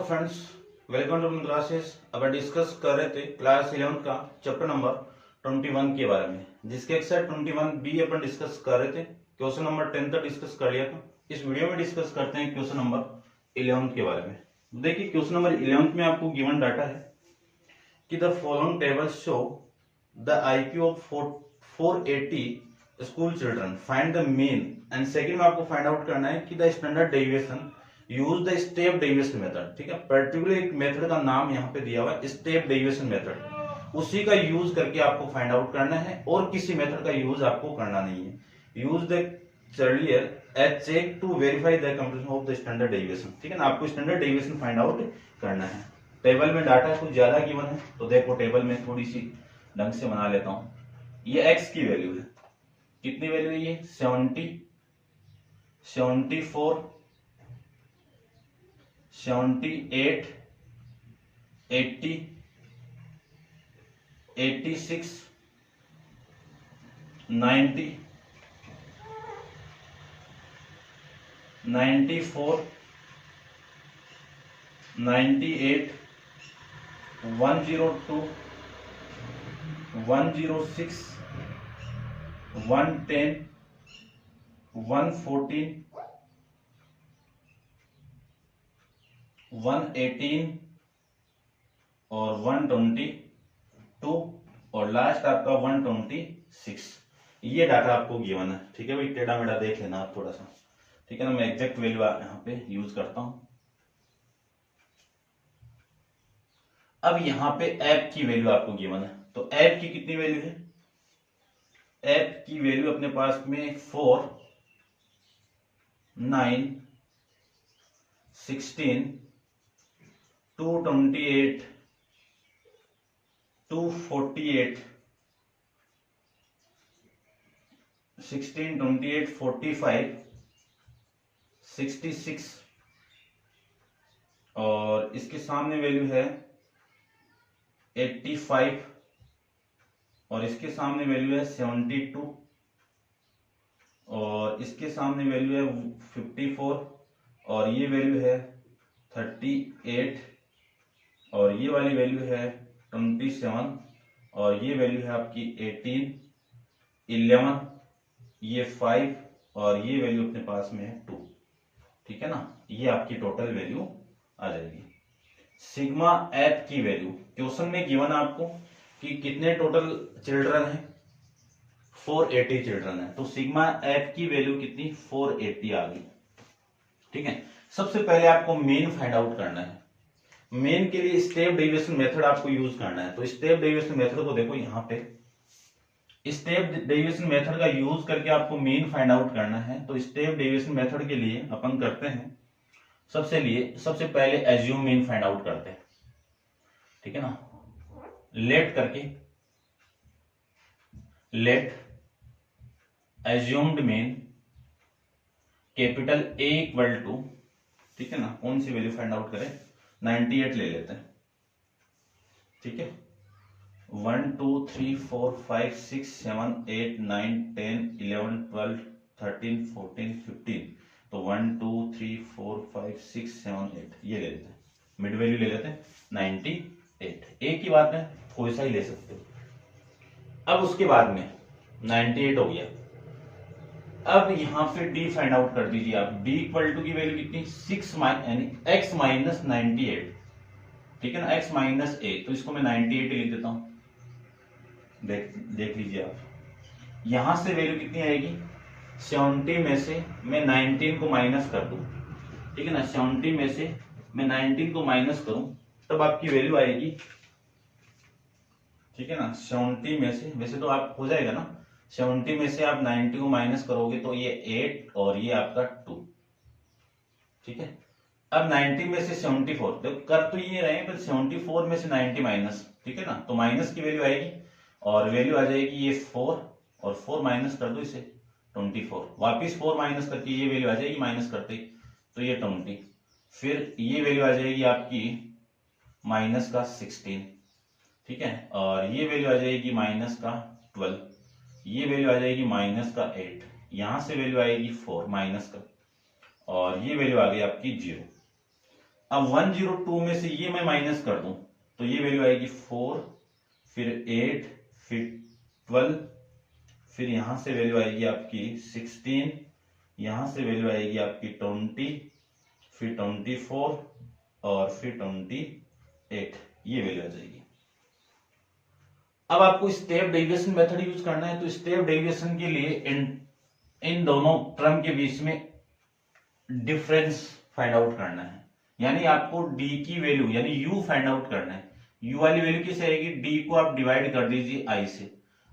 Friends, welcome to classes. अब discuss कर रहे थे क्लास 11 का चैप्टर नंबर 21 के बारे में, जिसके एक्सरसाइज 21 बी अपन डिस्कस कर रहे थे। क्वेश्चन नंबर 10 तक डिस्कस कर लिया था। इस वीडियो में डिस्कस करते हैं क्वेश्चन नंबर 11 के बारे में। देखिए क्वेश्चन नंबर 11 में आपको गिवन डाटा है कि the following tables show the IQ of 480 school children, find the mean. And second में आपको फाइंड आउट करना है कि the standard deviation, use the step deviation method. ठीक है, पर्टिकुलर एक मेथड का नाम यहाँ पे दिया हुआ है स्टेप डेविएशन मेथड, उसी का यूज करके आपको फाइंड आउट करना है और किसी मेथड का यूज आपको करना नहीं है। Use the Charlier as check to verify the completion of the standard deviation. ठीक है ना, आपको स्टैंडर्ड डेविएशन फाइंड आउट करना है। टेबल में डाटा कुछ ज्यादा गिवन है, तो देखो टेबल में थोड़ी सी ढंग से बना लेता हूं। ये एक्स की वैल्यू है, कितनी वैल्यू है ये 70, 74, 78, 80, 86, 90, 94, 98, 102, 106, 110, 114, 118 और 122 और लास्ट आपका 126। ये डाटा आपको गिवन है। ठीक है भाई, टेढ़ा मेढ़ा देख लेना आप थोड़ा सा। ठीक है ना, मैं एग्जैक्ट वैल्यू यहाँ पे यूज करता हूं। अब यहाँ पे ऐप की वैल्यू आपको गिवन है, तो ऐप की कितनी वैल्यू है? ऐप की वैल्यू अपने पास में 4, 9, 16, 228, 248, 16, 28, 45, 66 और इसके सामने वैल्यू है 85 और इसके सामने वैल्यू है 72 और इसके सामने वैल्यू है 54 और ये वैल्यू है 38 और ये वाली वैल्यू है 27 और ये वैल्यू है आपकी 18, 11, ये 5 और ये वैल्यू अपने पास में है 2। ठीक है ना, ये आपकी टोटल वैल्यू आ जाएगी। सिग्मा ऐप की वैल्यू क्वेश्चन में गिवन आपको कि कितने टोटल चिल्ड्रन है, 480 चिल्ड्रन है, तो सिग्मा ऐप की वैल्यू कितनी 480 आ गई। ठीक है, सबसे पहले आपको मेन फाइंड आउट करना है। मेन के लिए स्टेप डेविएशन मेथड आपको यूज करना है। तो स्टेप डेविएशन मेथड को देखो यहाँ पे, स्टेप डेविएशन मेथड का यूज करके आपको मेन फाइंड आउट करना है। तो स्टेप डेविएशन मेथड के लिए अपन करते हैं सबसे पहले एज्यूम मीन फाइंड आउट करते हैं। ठीक है ना, लेट करके let assumed mean capital A equal to, ठीक है ना, कौन सी वैल्यू फाइंड आउट करें, 98 ले लेते हैं। ठीक है, 1 2 3 4 5 6 7 8 9 10 11 12 13 14 15, तो 1 2 3 4 5 6 7 8 ये ले लेते हैं। मिड वैल्यू ले लेते हैं 98। एक ही बात है, कोई सा ही ले सकते हो। अब उसके बाद में 98 हो गया। अब यहां पे डी फाइंड आउट कर दीजिए आप। डी इक्वल टू की वैल्यू कितनी 6 यानी x माइनस 98। ठीक है ना, x माइनस ए, तो इसको मैं 98 लिख देता हूं। देख लीजिए आप, यहां से वैल्यू कितनी आएगी 70 में से मैं 19 को माइनस कर दूं। ठीक है ना, 70 में से मैं 19 को माइनस करूं तब आपकी वैल्यू आएगी। ठीक है ना, 70 में से, वैसे तो आप हो जाएगा ना, 70 में से आप 90 को माइनस करोगे तो ये 8 और ये आपका 2। ठीक है, अब 90 में से 74, तो कर तो ये रहे, पर 74 में से 90 माइनस, ठीक है ना, तो माइनस की वैल्यू आएगी और वैल्यू आ जाएगी ये 4 और 4 माइनस कर दो इसे 24, वापिस 4 माइनस करके ये वैल्यू आ जाएगी माइनस करते, तो ये 20, फिर ये वैल्यू आ जाएगी आपकी माइनस का 16। ठीक है, और ये वैल्यू आ जाएगी माइनस का 12, ये वैल्यू आ जाएगी माइनस का 8, यहां से वैल्यू आएगी 4 माइनस का, और ये वैल्यू आ गई आपकी 0। अब 102 में से ये मैं माइनस कर दूं तो ये वैल्यू आएगी 4, फिर 8, फिर 12, फिर यहां से वैल्यू आएगी आपकी 16, यहां से वैल्यू आएगी आपकी 20, फिर 24 और फिर 28, ये वैल्यू आ जाएगी। अब आपको स्टेप डेविएशन मेथड यूज करना है, तो स्टेप डेविएशन के लिए इन दोनों टर्म के बीच में डिफरेंस फाइंड आउट करना है, यानी आपको डी की वैल्यू यानी यू फाइंड आउट करना है। यू वाली वैल्यू किससे आएगी, डी को आप डिवाइड कर दीजिए आई से,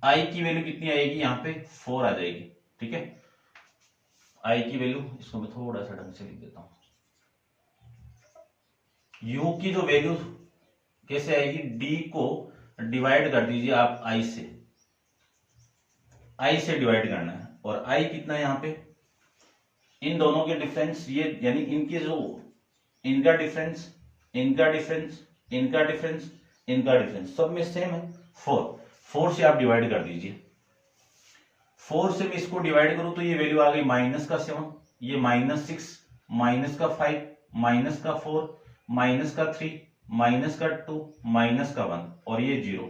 आई की वैल्यू कितनी आएगी, यहाँ पे 4 आ जाएगी। ठीक है, आई की वैल्यू इसको मैं थोड़ा सा ढंग से लिख देता हूं। यू की जो वैल्यू कैसे आएगी, डी को डिवाइड कर दीजिए आप आई से डिवाइड करना है, और आई कितना है यहाँ पे, इन दोनों के डिफरेंस ये यानी इनके जो इनका डिफरेंस, इनका डिफरेंस, इनका डिफरेंस, इनका डिफरेंस सब में सेम है 4 से आप डिवाइड कर दीजिए। 4 से मैं इसको डिवाइड करूं तो ये वैल्यू आ गई -7, ये -6, -5, -4, -3, -2, -1 और ये 0,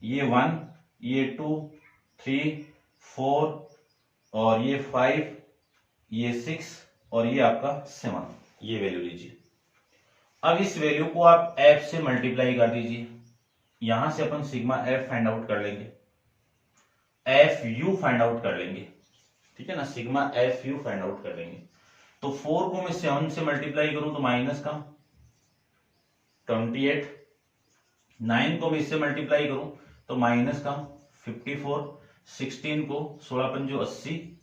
ये 1, ये 2, 3, 4 और ये 5, ये 6 और ये आपका 7, ये वैल्यू लीजिए। अब इस वैल्यू को आप f से मल्टीप्लाई कर दीजिए, यहां से अपन सिग्मा f फाइंड आउट कर लेंगे, एफ यू फाइंड आउट कर लेंगे। ठीक है ना, sigma F you find out कर लेंगे। तो 4 को मैं 7 से मल्टीप्लाई करूं तो माइनस का 28, 9 को मैं इससे मल्टीप्लाई करूं तो माइनस का 54, 16 को 16 पंजो 80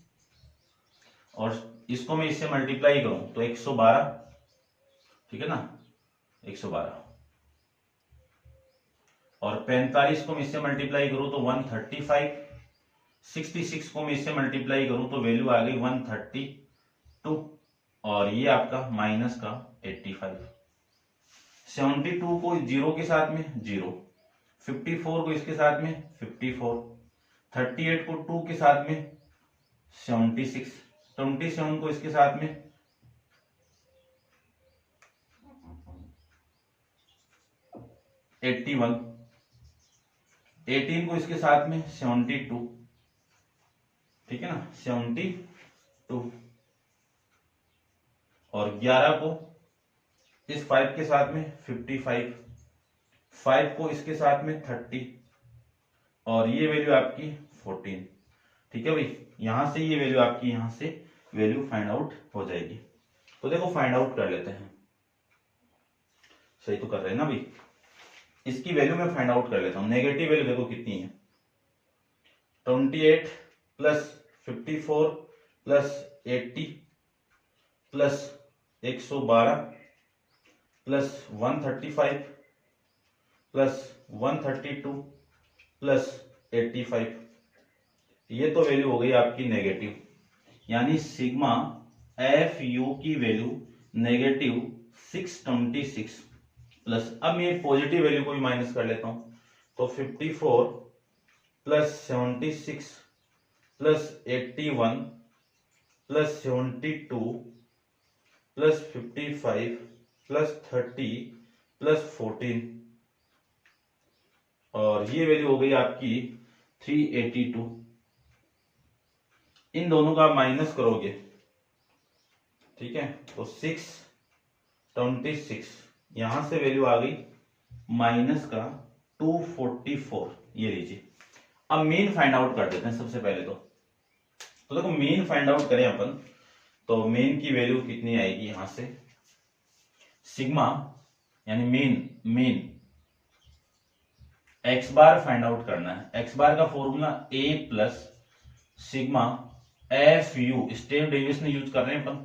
और इसको मैं इससे मल्टीप्लाई करूं तो 112। ठीक है ना, 112 और 45 को मैं इससे मल्टीप्लाई करूं तो 135, 66 को मैं इससे मल्टीप्लाई करूं तो वैल्यू आ गई 132 और ये आपका माइनस का 85। 72 को 0 के साथ में 0, 54 को इसके साथ में 54, 38 को 2 के साथ में 76, 27 को इसके साथ में 81, 18 को इसके साथ में 72। ठीक है ना, 72 और 11 को इस 5 के साथ में 55, 5 को इसके साथ में 30 और ये वैल्यू आपकी 14। ठीक है भाई, यहां से ये वैल्यू आपकी यहां से वैल्यू फाइंड आउट हो जाएगी। तो देखो फाइंड आउट कर लेते हैं, सही तो कर रहे हैं ना भाई। इसकी वैल्यू मैं फाइंड आउट कर लेता हूं। नेगेटिव वैल्यू देखो कितनी है, 28 plus 54 plus 80 plus 112 plus 135 plus 132 plus 85, ये तो वैल्यू हो गई आपकी नेगेटिव, यानी सिग्मा एफ यू की वैल्यू नेगेटिव 626 प्लस, अब मैं पॉजिटिव वैल्यू को भी माइनस कर लेता हूं तो 54 plus 76 plus 81 plus 72 plus 55 plus 30 plus 14 और ये वैल्यू हो गई आपकी 382। इन दोनों का माइनस करोगे, ठीक है, तो 626, यहां से वैल्यू आ गई माइनस का 244, ये लीजिए। अब मीन फाइंड आउट कर देते हैं सबसे पहले तो देखो मीन फाइंड आउट करें अपन तो मीन की वैल्यू कितनी आएगी, यहां से सिग्मा यानी mean X bar find out करना है। एक्स बार का formula A plus sigma F U, step deviation use कर रहे हैं अपन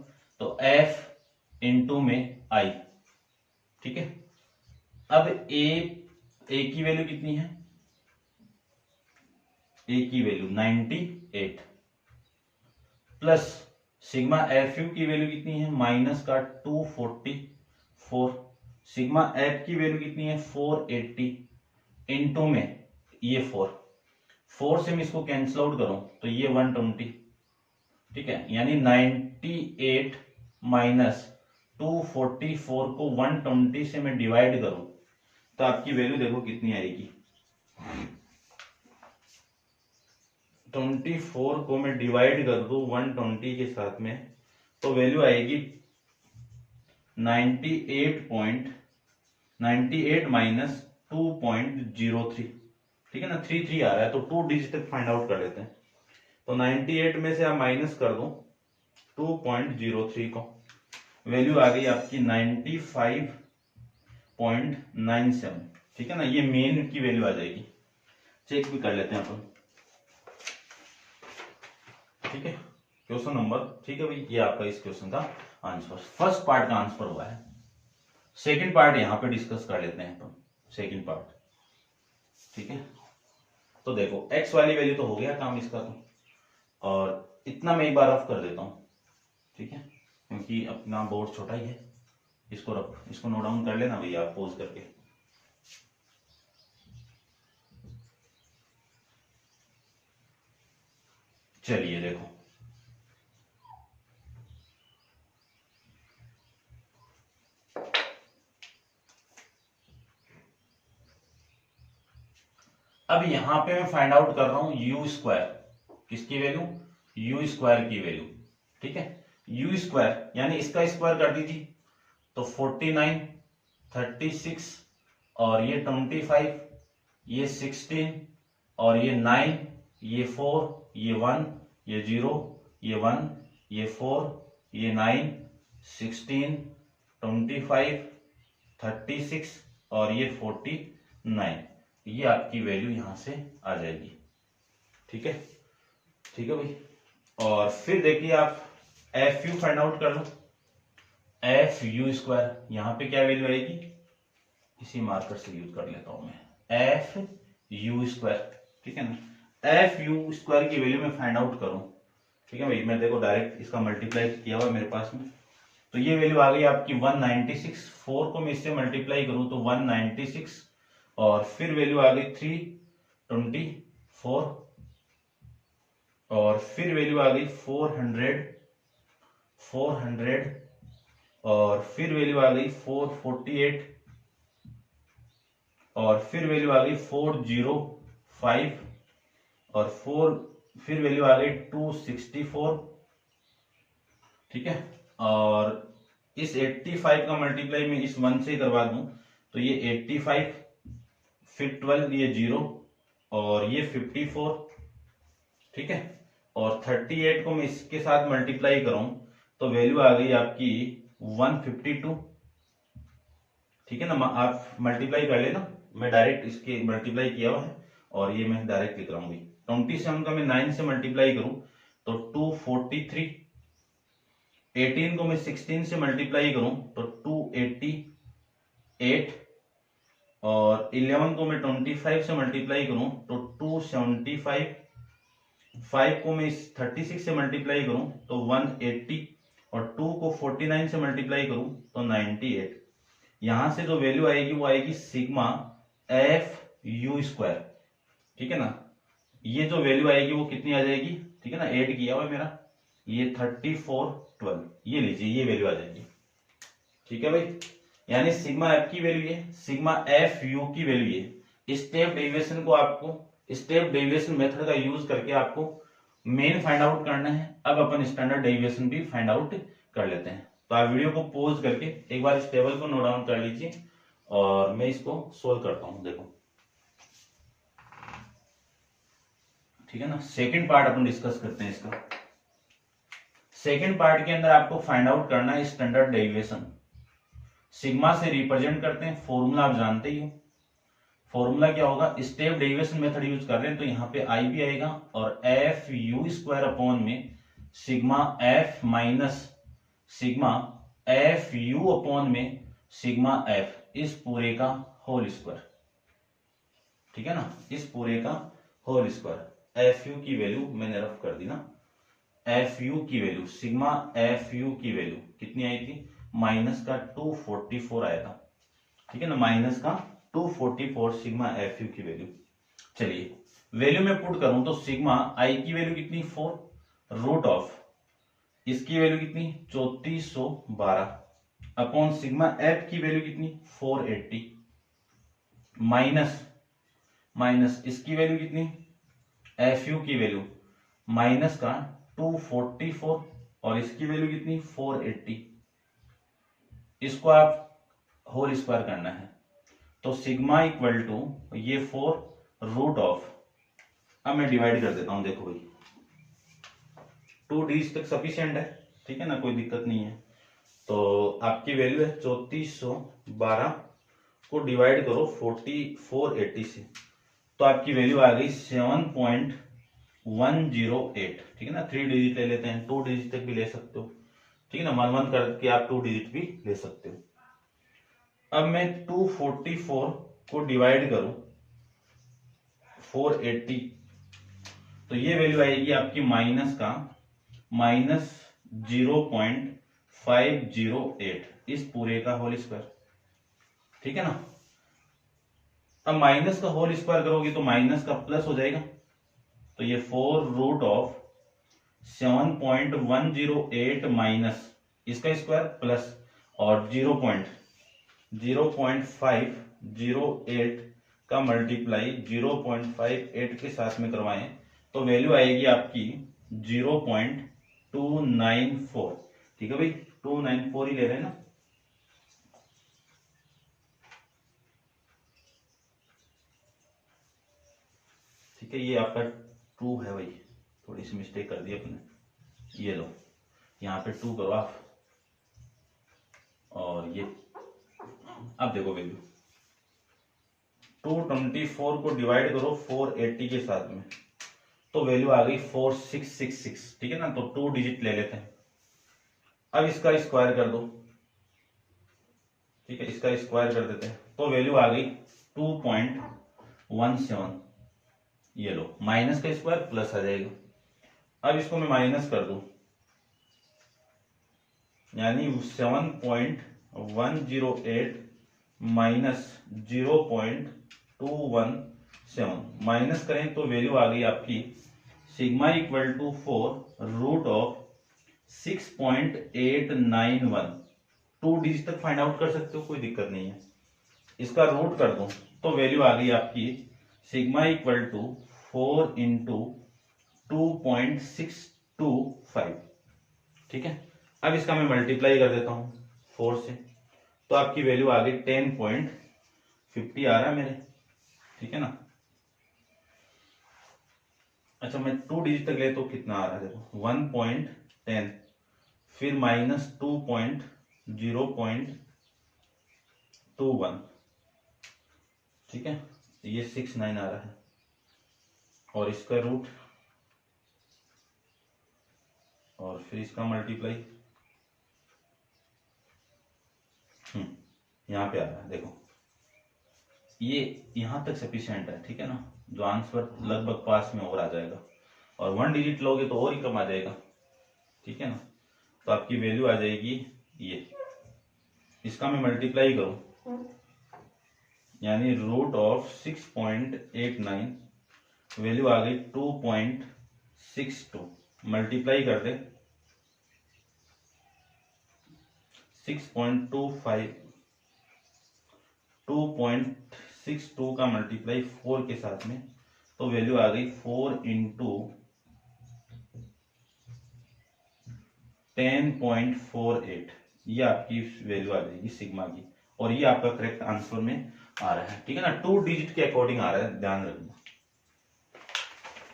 तो एफ इंटू में आई। ठीक है, अब ए की वैल्यू कितनी है, ए की value 98 plus sigma F you की वैल्यू कितनी है माइनस का 244, सिग्मा एफ की वैल्यू कितनी है 480 इंटू में ये 4 से मैं इसको कैंसिल आउट करूं तो ये 120। ठीक है, यानी 98 माइनस 244 को 120 से मैं डिवाइड करूं तो आपकी वैल्यू देखो कितनी आएगी। 24 को मैं डिवाइड कर दूं 120 के साथ में तो वैल्यू आएगी 98 माइनस 2.03। ठीक है ना, 33 आ रहा है तो 2 डिजिट तक फाइंड आउट कर लेते हैं। तो 98 में से आप माइनस कर दो 2.03 को, वैल्यू आ गई आपकी 95.97। ठीक है ना, ये मेन की वैल्यू आ जाएगी। चेक भी कर लेते हैं अपन। ठीक है, क्वेश्चन नंबर, ठीक है भाई, ये आपका इस क्वेश्चन का आंसर, फर्स्ट पार्ट का आंसर हुआ है। सेकंड पार्ट यहां पे डिस्कस कर लेते हैं अपन, सेकंड पार्ट। ठीक है, तो देखो x वाली वैल्यू तो हो गया काम इसका तो, और इतना मैं एक बार रफ कर देता हूं। ठीक है, क्योंकि अपना बोर्ड छोटा ही है, इसको नोट डाउन कर लेना भैया आप पॉज करके। चलिए देखो, अब यहां पे मैं फाइंड आउट कर रहा हूं यू स्क्वायर, किसकी वैल्यू, यू स्क्वायर की वैल्यू। ठीक है, यू स्क्वायर यानी इसका स्क्वायर कर दीजिए तो 49, 36 और ये 25, ये 16 और ये 9, ये 4, ये 1, ये 0, ये 1, ये 4, ये 9, 16, 25, 36 और ये 49, ये आपकी वैल्यू यहां से आ जाएगी। ठीक है, ठीक है भाई। और फिर देखिए आप एफ यू फाइंड आउट कर लो, एफ यू स्क्वायर, यहां पे क्या वैल्यू आएगी, इसी मार्कर से यूज कर लेता हूं मैं, एफ यू स्क्वायर। ठीक है ना, एफ यू स्क्वायर की वैल्यू मैं फाइंड आउट करूं। ठीक है भाई, मैं देखो डायरेक्ट इसका मल्टीप्लाई किया हुआ मेरे पास में, तो ये वैल्यू आ गई आपकी 196। 4 को मैं इससे मल्टीप्लाई करूं तो 196 और फिर वैल्यू आ गई 324 और फिर वैल्यू आ गई 400 और फिर वैल्यू आ गई 448 और फिर वैल्यू आ गई 405 और फिर वैल्यू आ गई 264। ठीक है, और इस 85 का मल्टीप्लाई में इस 1 से करवा दूं तो ये 85, फिर 12, ये 0 और ये 54। ठीक है, और 38 को मैं इसके साथ मल्टीप्लाई करूं तो वैल्यू आ गई आपकी 152। ठीक है ना, आप मल्टीप्लाई कर लेना, मैं डायरेक्ट इसके मल्टीप्लाई किया हुआ है और ये मैं डायरेक्ट लिख रहा हूँ। 27 का मैं 9 से मल्टीप्लाई करूं तो 243, 18 को मैं 16 से मल्टीप्लाई करूं तो 288 और 11 को मैं 25 से मल्टीप्लाई करूं तो 275, 5 को मैं 36 से मल्टीप्लाई करूं तो 180 और 2 को 49 से मल्टीप्लाई करूं तो 98। यहां से जो वैल्यू आएगी वो आएगी सिग्मा एफ यू स्क्वायर। ठीक है ना, ये जो वैल्यू आएगी वो कितनी आ जाएगी, ठीक है ना, ऐड किया हुआ मेरा, ये 3412, ये लीजिए ये वैल्यू आ जाएगी। ठीक है भाई, यानी सिग्मा एफ की वैल्यू है, सिग्मा एफ यू की वैल्यू है। स्टेप डेविएशन को आपको स्टेप डेविएशन मेथड का यूज करके आपको मेन फाइंड आउट करना है। अब अपन स्टैंडर्ड डेविएशन भी फाइंड आउट कर लेते हैं। तो आप वीडियो को पॉज करके एक बार इस टेबल को नोट डाउन कर लीजिए और मैं इसको सोल्व करता हूं। देखो, ठीक है ना, सेकंड पार्ट अपन डिस्कस करते हैं इसका। सेकंड पार्ट के अंदर आपको फाइंड आउट करना है स्टैंडर्ड डेविएशन। सिग्मा से रिप्रेजेंट करते हैं, फॉर्मूला आप जानते ही हो। फॉर्मूला क्या होगा, स्टेप डेविएशन मेथड यूज कर रहे हैं तो यहाँ पे आई भी आएगा और एफ यू स्क्वायर अपॉन में sigma F minus sigma F you upon में सिग्मा एफ, इस पूरे का होल स्क्वायर। ठीक है ना, इस पूरे का होल स्क्वायर। एफ यू की वैल्यू मैंने रफ कर दी ना, एफ यू की वैल्यू, सिग्मा एफ यू की वैल्यू कितनी आई थी, माइनस का 244 आया था। ठीक है ना, माइनस का 244 सिग्मा एफ यू की वैल्यू। चलिए वैल्यू में पुट करूं तो सिग्मा आई की वैल्यू कितनी 4 रूट ऑफ, इसकी वैल्यू कितनी 3412। अपॉन सिग्मा एफ की वैल्यू कितनी 480 माइनस इसकी वैल्यू कितनी एफ यू की वैल्यू माइनस का 244 और इसकी वैल्यू कितनी 480। इसको आप होल स्क्वायर करना है तो सिग्मा इक्वल टू ये 4 रूट ऑफ, अब मैं डिवाइड कर देता हूं। देखो भाई 2 डिजिट तक सफिशिएंट है, ठीक है ना, कोई दिक्कत नहीं है। तो आपकी वैल्यू है 3412 को डिवाइड करो 480 से, तो आपकी वैल्यू आ गई 7.108, ठीक है ना। 3 डिजिट ले लेते हैं, 2 डिजिट तक भी ले सकते हो, ठीक है ना, मन करके आप 2 डिजिट भी ले सकते हो। अब मैं 244 को डिवाइड करूं 480, तो ये वैल्यू आएगी आपकी -0.508, इस पूरे का होल स्क्वायर, ठीक है ना। अब माइनस का होल स्क्वायर करोगे तो माइनस का प्लस हो जाएगा, तो ये 4 रूट ऑफ 7.108 माइनस इसका स्क्वायर प्लस और 0.508 का मल्टीप्लाई 0.58 के साथ में करवाएं तो वैल्यू आएगी आपकी 0.294, ठीक है भाई, 294 ही ले रहे हैं ना। ठीक है, ये आपका 2 है भाई, थोड़ी सी मिस्टेक कर दी अपने, ये लो यहाँ पे 2 करो आप, और ये अब देखो वैल्यू 224 को डिवाइड करो 480 के साथ में तो वैल्यू आ गई 4666, ठीक है ना। तो 2 डिजिट ले लेते हैं, अब इसका स्क्वायर कर दो, ठीक है, इसका स्क्वायर कर देते हैं तो वैल्यू आ गई 2.17, ये लो माइनस का स्क्वायर प्लस आ जाएगा। अब इसको मैं माइनस कर दूं, यानी 7.108 माइनस 0.217 माइनस करें तो वैल्यू आ गई आपकी sigma equal to 4 root of 6.891। 2 digit तक फाइंड आउट कर सकते हो, कोई दिक्कत नहीं है। इसका रूट कर दो तो वैल्यू आ गई आपकी सिग्मा इक्वल टू 4 इंटू 2.625, ठीक है। अब इसका मैं मल्टीप्लाई कर देता हूं 4 से, तो आपकी वैल्यू आ गई 10.50 आ रहा है मेरे, ठीक है ना। अच्छा मैं 2 डिजिट तक ले तो कितना आ रहा है, देखो 1.10 फिर माइनस 2.0.21, ठीक है, ये 69 आ रहा है, और इसका रूट और फिर इसका मल्टीप्लाई यहां पे आ रहा है। देखो ये यहां तक सफिशिएंट है, ठीक है ना, जो आंसर लगभग पास में और आ जाएगा, और 1 डिजिट लोगे तो और ही कम आ जाएगा, ठीक है ना। तो आपकी वैल्यू आ जाएगी ये, इसका मैं मल्टीप्लाई करूं यानी रूट ऑफ 6.89, वैल्यू आ गई 2.62, मल्टीप्लाई कर दे 6.25, 2.62 का मल्टीप्लाई 4 के साथ में तो वैल्यू आ गई 4 इंटू 10.48, ये आपकी वैल्यू आ जाएगी सिग्मा की, और ये आपका करेक्ट आंसर में आ रहा है, ठीक है ना। 2 डिजिट के अकॉर्डिंग आ रहा है, ध्यान रखना।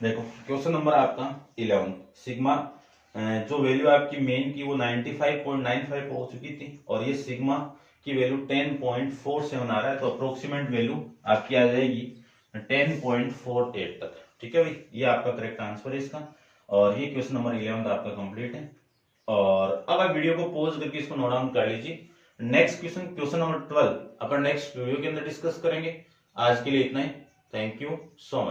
देखो क्वेश्चन नंबर आपका 11, सिग्मा जो वैल्यू आपकी मेन की वो 95.95 हो चुकी थी, और ये सिग्मा की वैल्यू 10.47 आ रहा है, तो अप्रोक्सीमेट वैल्यू आपकी आ जाएगी 10.48 तक, ठीक है भाई, ये आपका करेक्ट आंसर है इसका। और ये क्वेश्चन नंबर 11 आपका कंप्लीट है, और अब आप वीडियो को पॉज करके इसको नोट डाउन कर लीजिए। नेक्स्ट क्वेश्चन नंबर 12 अपन नेक्स्ट वीडियो के अंदर डिस्कस करेंगे। आज के लिए इतना ही, थैंक यू सो मच।